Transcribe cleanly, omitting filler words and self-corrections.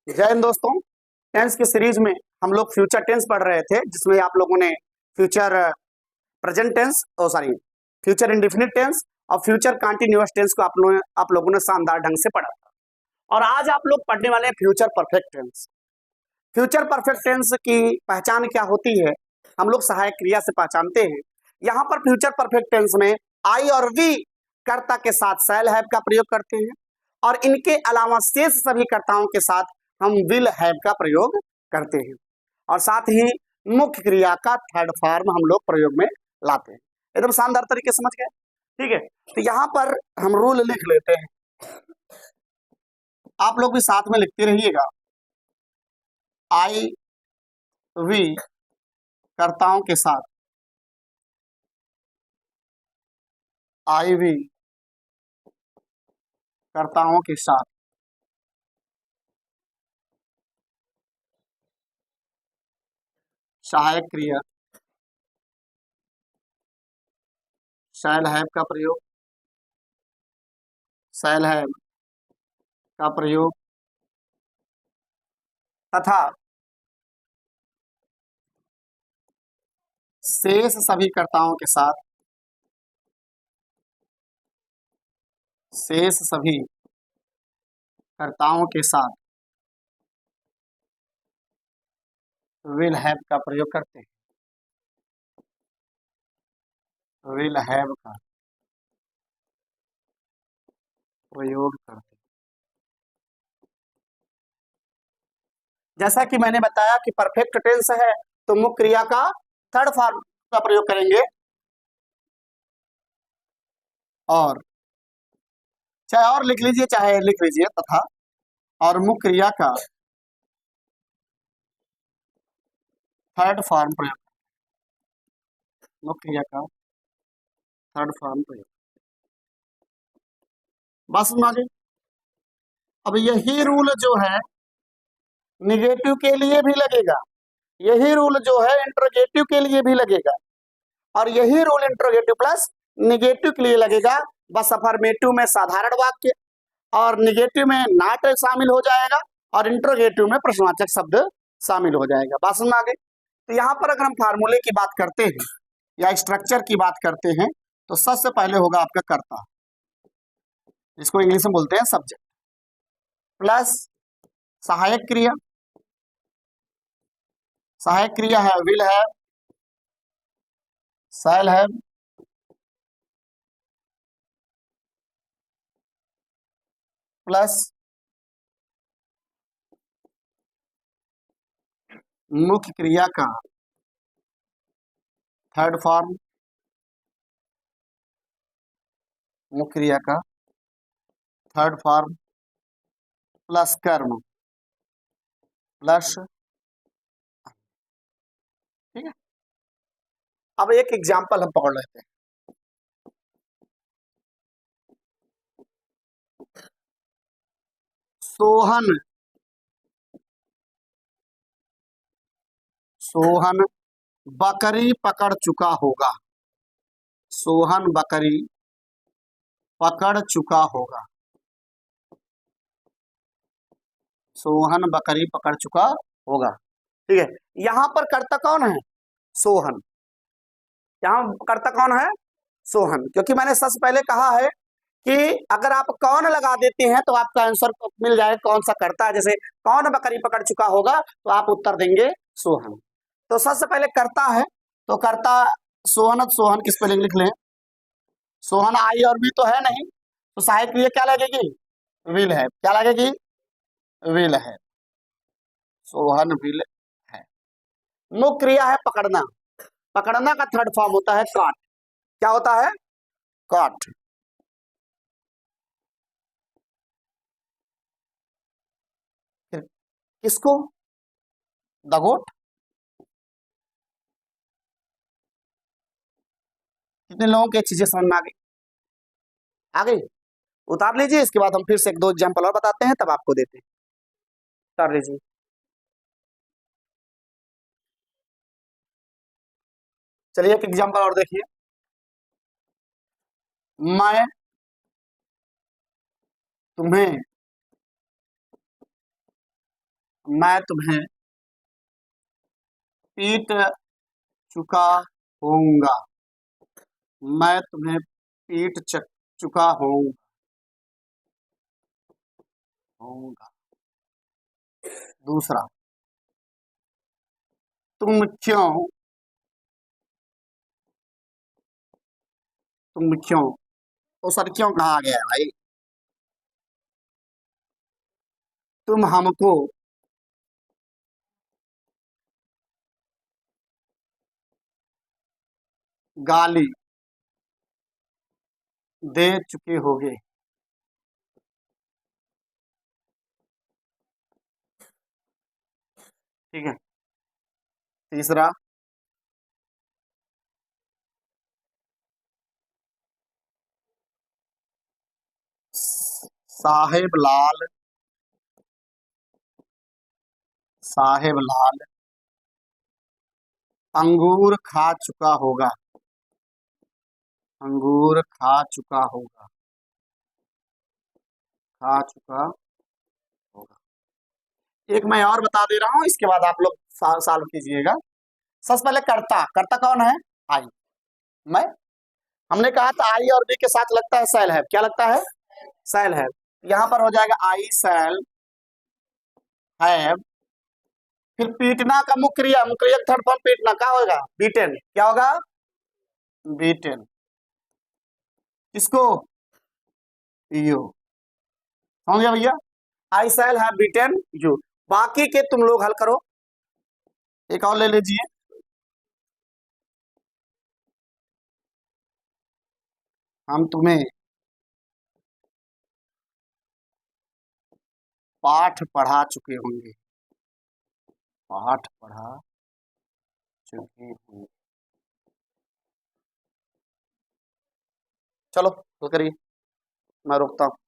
जय हिंद दोस्तों। टेंस की सीरीज में हम लोग फ्यूचर टेंस पढ़ रहे थे, जिसमें आप लोगों ने फ्यूचर प्रेजेंट टेंस और सॉरी फ्यूचर इंडिफिनिट टेंस और फ्यूचर कंटिन्यूअस टेंस को आप लोगों ने शानदार ढंग से पढ़ा था। और आज आप लोग पढ़ने वाले हैं future perfect tense. Future perfect tense की पहचान क्या होती है, हम लोग सहायक क्रिया से पहचानते हैं। यहाँ पर फ्यूचर परफेक्ट टेंस में आई और वी कर्ता के साथ शैल हैव का प्रयोग करते हैं, और इनके अलावा शेष सभी कर्ताओं के साथ हम विल हैव का प्रयोग करते हैं, और साथ ही मुख्य क्रिया का थर्ड फॉर्म हम लोग प्रयोग में लाते हैं। एकदम शानदार तरीके समझ गए, ठीक है। तो यहाँ पर हम रूल लिख लेते हैं, आप लोग भी साथ में लिखते रहिएगा। आई वी कर्ताओं के साथ, आई वी कर्ताओं के साथ सहायक क्रिया शैल हैव का प्रयोग, शैल हैव का प्रयोग तथा शेष सभी कर्ताओं के साथ, शेष सभी कर्ताओं के साथ विल हैव का प्रयोग करते हैं, विल हैव का प्रयोग करते हैं। जैसा कि मैंने बताया कि परफेक्ट टेंस है तो मुख्य क्रिया का थर्ड फॉर्म का प्रयोग करेंगे, और चाहे और लिख लीजिए चाहे लिख लीजिए तथा, और मुख्य क्रिया का थर्ड फॉर्म प्रयोग, मुख्य क्रिया का थर्ड फॉर्म प्रयोग। बात समझ आ गई। अब यही रूल जो है निगेटिव के लिए भी लगेगा, यही रूल जो है इंटरोगेटिव के लिए भी लगेगा, और यही रूल इंटरोगेटिव प्लस निगेटिव के लिए लगेगा। बस अफर्मेटिव में साधारण वाक्य और निगेटिव में नॉट शामिल हो जाएगा, और इंटरोगेटिव में प्रश्नवाचक शब्द शामिल हो जाएगा। बात समझ आ गई। तो यहाँ पर अगर हम फार्मूले की बात करते हैं या स्ट्रक्चर की बात करते हैं, तो सबसे पहले होगा आपका कर्ता, जिसको इंग्लिश में बोलते हैं सब्जेक्ट, प्लस सहायक क्रिया, सहायक क्रिया है will have, shall have, plus मुख्य क्रिया का थर्ड फॉर्म, मुख्य क्रिया का थर्ड फॉर्म प्लस कर्म प्लस, ठीक है। अब एक एग्जांपल हम पकड़ लेते हैं। सोहन, सोहन बकरी पकड़ चुका होगा, सोहन बकरी पकड़ चुका होगा, सोहन बकरी पकड़ चुका होगा, ठीक है। यहां पर कर्ता कौन है? सोहन। यहाँ कर्ता कौन है? सोहन। क्योंकि मैंने सबसे पहले कहा है कि अगर आप कौन लगा देते हैं तो आपका आंसर मिल जाएगा कौन सा कर्ता है। जैसे कौन बकरी पकड़ चुका होगा तो आप उत्तर देंगे सोहन। तो सबसे पहले कर्ता है, तो कर्ता सोहन, सोहन की स्पेलिंग लिख लें। सोहन आई और भी तो है नहीं, तो सहायक क्रिया क्या लगेगी? विल है। क्या लगेगी? विल है। सोहन विल है। मुख्य क्रिया है पकड़ना, पकड़ना का थर्ड फॉर्म होता है काट। क्या होता है? काट। किसको? दगोट। कितने लोगों की चीजें समझ में आ गई? आ गई? उतार लीजिए, इसके बाद हम फिर से एक दो एग्जाम्पल और बताते हैं, तब आपको देते हैं। उतार लीजिए। चलिए एक एग्जाम्पल और देखिए। मैं तुम्हें मैं तुम्हें पीट चुका होऊंगा। मैं तुम्हें चुका होऊंगा। दूसरा, तुम क्यों तुम क्यों ओ सर क्यों कहा गया है भाई? तुम हमको गाली दे चुके होगे। ठीक है। तीसरा, साहेब लाल साहेब लाल अंगूर खा चुका होगा। अंगूर खा चुका होगा। खा चुका होगा। एक मैं और बता दे रहा हूं, इसके बाद आप लोग सॉल्व कीजिएगा। सबसे पहले कर्ता, कर्ता कौन है? आई। मैं, हमने कहा था आई और बी के साथ लगता है सेल है। क्या लगता है? सेल है। यहां पर हो जाएगा आई सेल हैव। फिर पीटना का मुख्य क्रिया, मुख्य क्रिया थर्ड फॉर्म पीटना क्या होगा? बीटेन। क्या होगा? बीटेन। किसको? यू। समझ गया भैया? आई सेल हैव बीटेन यू। बाकी के तुम लोग हल करो। एक और ले लीजिए। हम तुम्हें पाठ पढ़ा चुके होंगे। पाठ पढ़ा चुके होंगे। चलो हल करिए, मैं रोकता हूं।